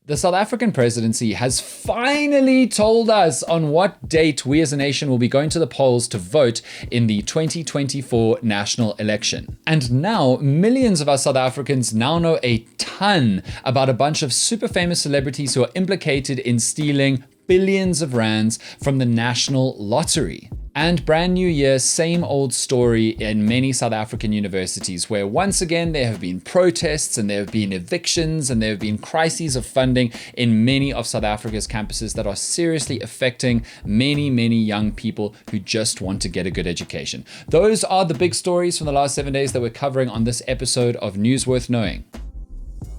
The South African presidency has finally told us on what date we as a nation will be going to the polls to vote in the 2024 national election. And now, millions of us South Africans now know a ton about a bunch of super famous celebrities who are implicated in stealing billions of rands from the national lottery. And brand new year, same old story in many South African universities, where once again there have been protests and there have been evictions and there have been crises of funding in many of South Africa's campuses that are seriously affecting many, many young people who just want to get a good education. Those are the big stories from the last 7 days that we're covering on this episode of News Worth Knowing.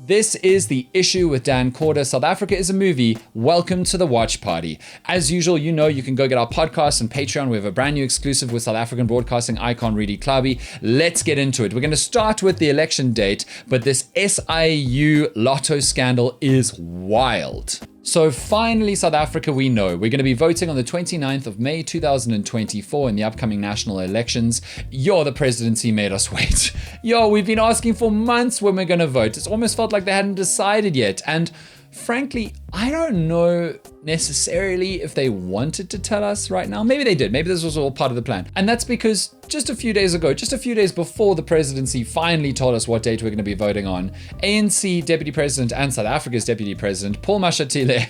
This is The Issue with Dan Corder. South Africa is a movie. Welcome to the watch party. As usual, you know you can go get our podcast and Patreon. We have a brand new exclusive with South African broadcasting icon Rudy Klabi. Let's get into it. We're going to start with the election date, but this SIU Lotto scandal is wild. So finally, South Africa, we know we're going to be voting on the 29th of May 2024 in the upcoming national elections. The presidency made us wait. We've been asking for months when we're going to vote. It's almost felt like they hadn't decided yet. And frankly, I don't know necessarily if they wanted to tell us right now. Maybe they did. Maybe this was all part of the plan. And that's because just a few days ago, just a few days before the presidency finally told us what date we're going to be voting on, ANC Deputy President and South Africa's Deputy President, Paul Mashatile,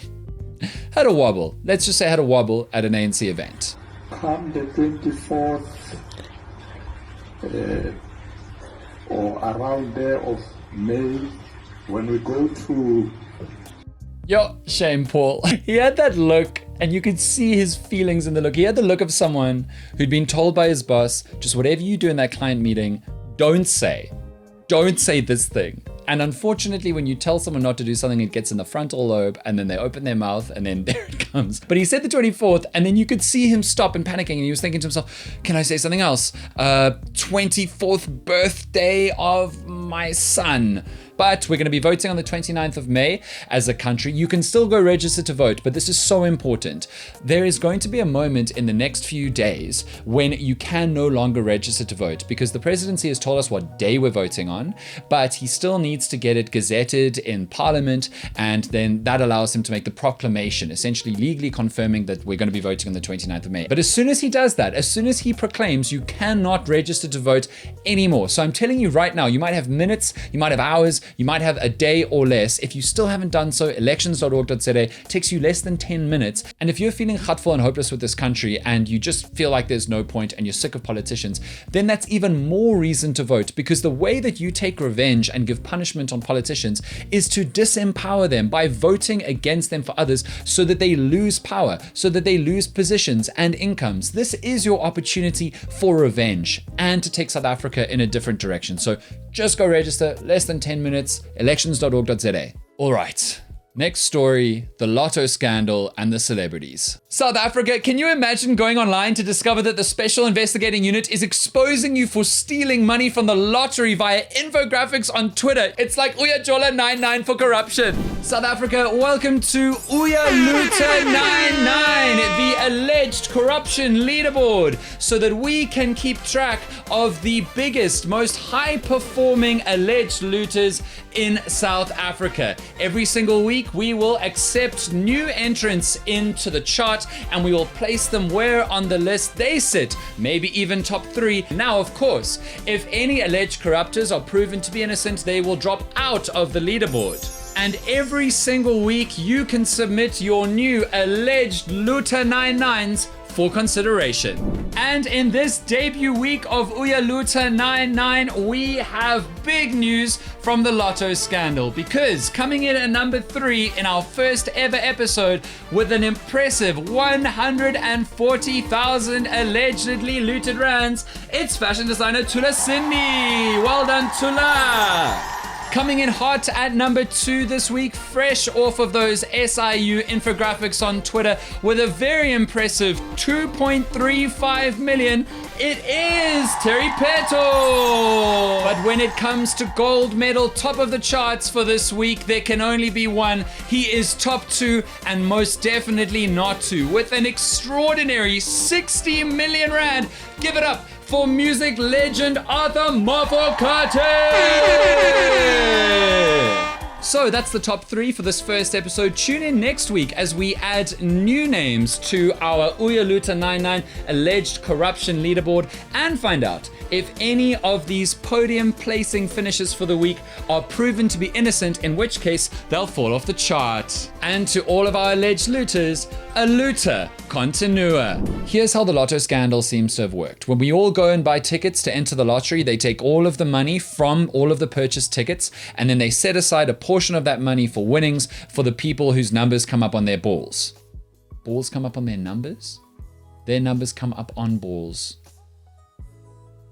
had a wobble. Let's just say had a wobble at an ANC event. Come the 24th or around there of May, when we go to... Shame, Paul. He had that look, and you could see his feelings in the look. He had the look of someone who'd been told by his boss, just whatever you do in that client meeting, don't say this thing. And unfortunately, when you tell someone not to do something, it gets in the frontal lobe, and then they open their mouth, and then there it comes. But he said the 24th, and then you could see him stop and panicking, and he was thinking to himself, can I say something else? 24th birthday of my son. But we're going to be voting on the 29th of May as a country. You can still go register to vote, but this is so important. There is going to be a moment in the next few days when you can no longer register to vote because the presidency has told us what day we're voting on, but he still needs to get it gazetted in Parliament, and then that allows him to make the proclamation, essentially legally confirming that we're going to be voting on the 29th of May. But as soon as he does that, as soon as he proclaims, you cannot register to vote anymore. So I'm telling you right now, you might have minutes, you might have hours, you might have a day or less. If you still haven't done so, elections.org.za takes you less than 10 minutes. And if you're feeling hurtful and hopeless with this country and you just feel like there's no point and you're sick of politicians, then that's even more reason to vote, because the way that you take revenge and give punishment on politicians is to disempower them by voting against them for others so that they lose power, so that they lose positions and incomes. This is your opportunity for revenge and to take South Africa in a different direction. So just go register, less than 10 minutes, elections.org.za. All right. Next story, the Lotto scandal and the celebrities. South Africa, can you imagine going online to discover that the Special Investigating Unit is exposing you for stealing money from the lottery via infographics on Twitter? It's like Ouya Luta 99 for corruption. South Africa, welcome to Ouya Luta 99, the alleged corruption leaderboard, so that we can keep track of the biggest, most high-performing alleged looters in South Africa. Every single week, we will accept new entrants into the chart and we will place them where on the list they sit, maybe even top 3. Now, of course, if any alleged corruptors are proven to be innocent, they will drop out of the leaderboard. And every single week, you can submit your new alleged Luta 99s for consideration. And in this debut week of Ouya Luta 99, we have big news from the Lotto scandal, because coming in at number 3 in our first ever episode with an impressive 140,000 allegedly looted rands, it's fashion designer Tula Sydney. Well done, Tula. Coming in hot at number 2 this week, fresh off of those SIU infographics on Twitter with a very impressive 2.35 million, it is Terry Peto. But when it comes to gold medal top of the charts for this week, there can only be one. He is top 2 and most definitely not 2 with an extraordinary 60 million rand. Give it up for music legend Arthur Mafokate. So that's the top 3 for this first episode. Tune in next week as we add new names to our Ouya Luta 99 alleged corruption leaderboard and find out if any of these podium placing finishes for the week are proven to be innocent, in which case they'll fall off the chart. And to all of our alleged looters, a looter continua. Here's how the lotto scandal seems to have worked. When we all go and buy tickets to enter the lottery, they take all of the money from all of the purchased tickets, and then they set aside a portion of that money for winnings for the people whose numbers come up on their balls. Balls come up on their numbers? Their numbers come up on balls.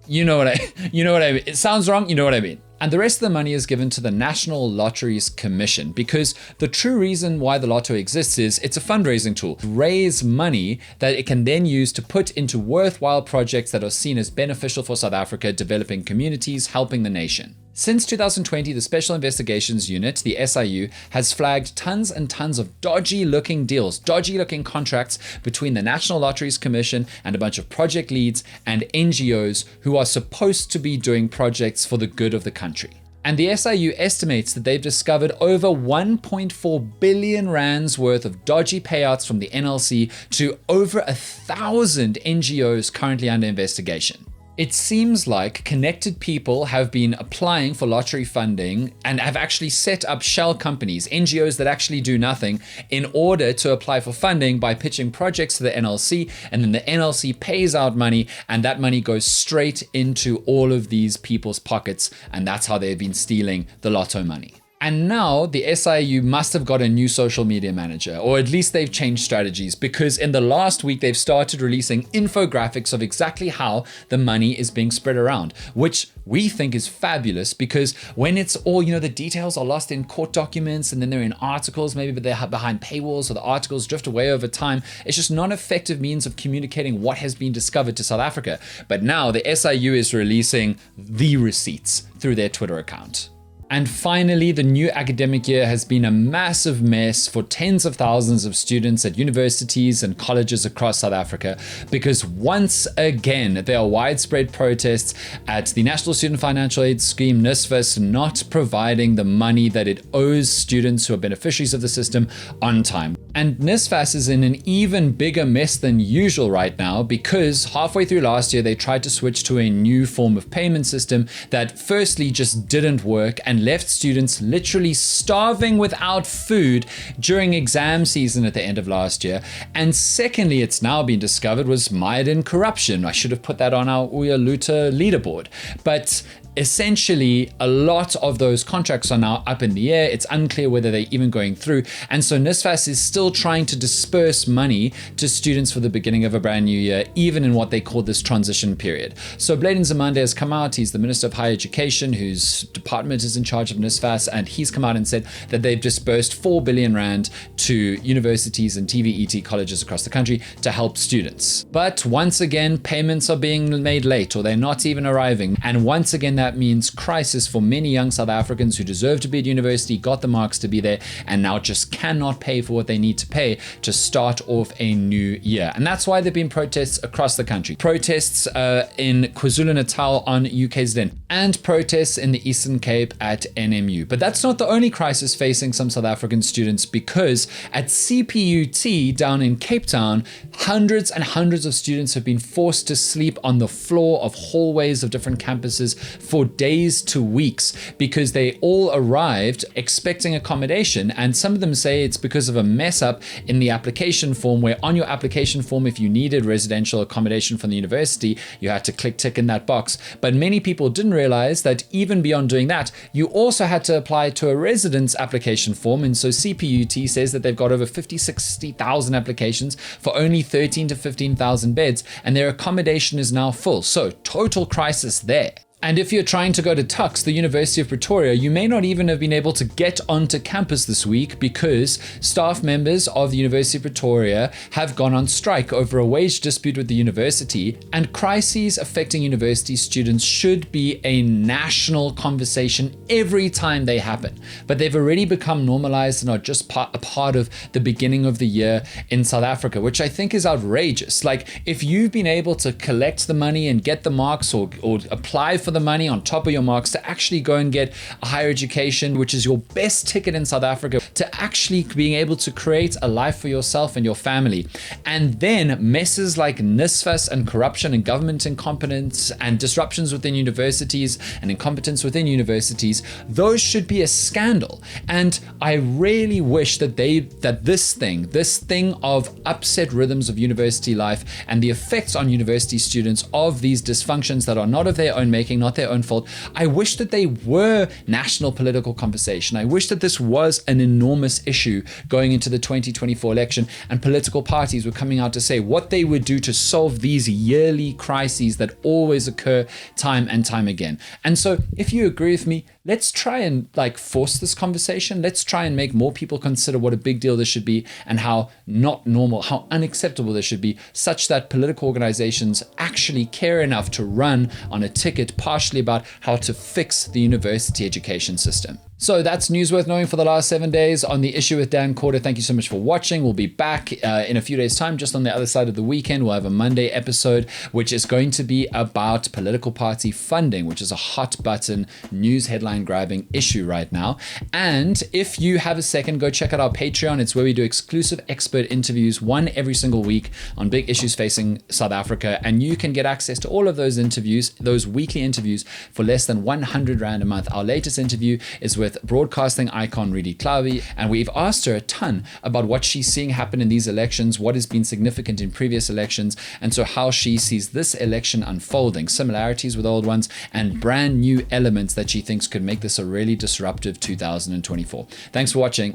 You know what I mean. It sounds wrong, you know what I mean. And the rest of the money is given to the National Lotteries Commission, because the true reason why the lotto exists is it's a fundraising tool. Raise money that it can then use to put into worthwhile projects that are seen as beneficial for South Africa, developing communities, helping the nation. Since 2020, the Special Investigations Unit, the SIU, has flagged tons and tons of dodgy-looking deals, dodgy-looking contracts between the National Lotteries Commission and a bunch of project leads and NGOs who are supposed to be doing projects for the good of the country. And the SIU estimates that they've discovered over 1.4 billion rands worth of dodgy payouts from the NLC to over 1,000 NGOs currently under investigation. It seems like connected people have been applying for lottery funding and have actually set up shell companies, NGOs that actually do nothing, in order to apply for funding by pitching projects to the NLC, and then the NLC pays out money, and that money goes straight into all of these people's pockets, and that's how they've been stealing the lotto money. And now the SIU must have got a new social media manager, or at least they've changed strategies, because in the last week they've started releasing infographics of exactly how the money is being spread around, which we think is fabulous, because when it's all, the details are lost in court documents and then they're in articles, maybe but they're behind paywalls or the articles drift away over time. It's just not an effective means of communicating what has been discovered to South Africa. But now the SIU is releasing the receipts through their Twitter account. And finally, the new academic year has been a massive mess for tens of thousands of students at universities and colleges across South Africa, because once again, there are widespread protests at the National Student Financial Aid Scheme, Nfas, not providing the money that it owes students who are beneficiaries of the system on time. And Nfas is in an even bigger mess than usual right now, because halfway through last year, they tried to switch to a new form of payment system that firstly just didn't work and left students literally starving without food during exam season at the end of last year. And secondly, it's now been discovered was mired in corruption. I should have put that on our Ouya Luta leaderboard. But essentially, a lot of those contracts are now up in the air. It's unclear whether they're even going through. And so Nfas is still trying to disperse money to students for the beginning of a brand new year, even in what they call this transition period. So Bladen Zamande has come out. He's the Minister of Higher Education, whose department is in charge of Nfas, and he's come out and said that they've dispersed 4 billion rand to universities and TVET colleges across the country to help students. But once again, payments are being made late, or they're not even arriving. And once again, that means crisis for many young South Africans who deserve to be at university, got the marks to be there, and now just cannot pay for what they need to pay to start off a new year. And that's why there have been protests across the country. Protests in KwaZulu-Natal on UKZN, and protests in the Eastern Cape at NMU. But that's not the only crisis facing some South African students, because at CPUT down in Cape Town, hundreds and hundreds of students have been forced to sleep on the floor of hallways of different campuses for days to weeks, because they all arrived expecting accommodation, and some of them say it's because of a mess up in the application form, where on your application form, if you needed residential accommodation from the university, you had to tick in that box. But many people didn't realize that even beyond doing that, you also had to apply to a residence application form. And so CPUT says that they've got over 60,000 applications for only 13 to 15,000 beds, and their accommodation is now full. So total crisis there. And if you're trying to go to Tux, the University of Pretoria, you may not even have been able to get onto campus this week, because staff members of the University of Pretoria have gone on strike over a wage dispute with the university. And crises affecting university students should be a national conversation every time they happen. But they've already become normalized and are just a part of the beginning of the year in South Africa, which I think is outrageous. Like, if you've been able to collect the money and get the marks or apply for the money on top of your marks to actually go and get a higher education, which is your best ticket in South Africa to actually being able to create a life for yourself and your family. And then messes like Nfas and corruption and government incompetence and disruptions within universities and incompetence within universities, those should be a scandal. And I really wish that this thing of upset rhythms of university life and the effects on university students of these dysfunctions that are not of their own making, not their own fault, I wish that they were national political conversation. I wish that this was an enormous issue going into the 2024 election, and political parties were coming out to say what they would do to solve these yearly crises that always occur time and time again. And so if you agree with me, let's try and force this conversation. Let's try and make more people consider what a big deal this should be and how not normal, how unacceptable this should be, such that political organizations actually care enough to run on a ticket partially about how to fix the university education system. So that's news worth knowing for the last 7 days on the issue with Dan Corder. Thank you so much for watching. We'll be back in a few days' time, just on the other side of the weekend. We'll have a Monday episode, which is going to be about political party funding, which is a hot button news headline grabbing issue right now. And if you have a second, go check out our Patreon. It's where we do exclusive expert interviews, one every single week on big issues facing South Africa. And you can get access to all of those interviews, those weekly interviews, for less than 100 Rand a month. Our latest interview is with broadcasting icon Redi Klawi, and we've asked her a ton about what she's seeing happen in these elections, what has been significant in previous elections, and so how she sees this election unfolding, similarities with old ones, and brand new elements that she thinks could make this a really disruptive 2024. Thanks for watching.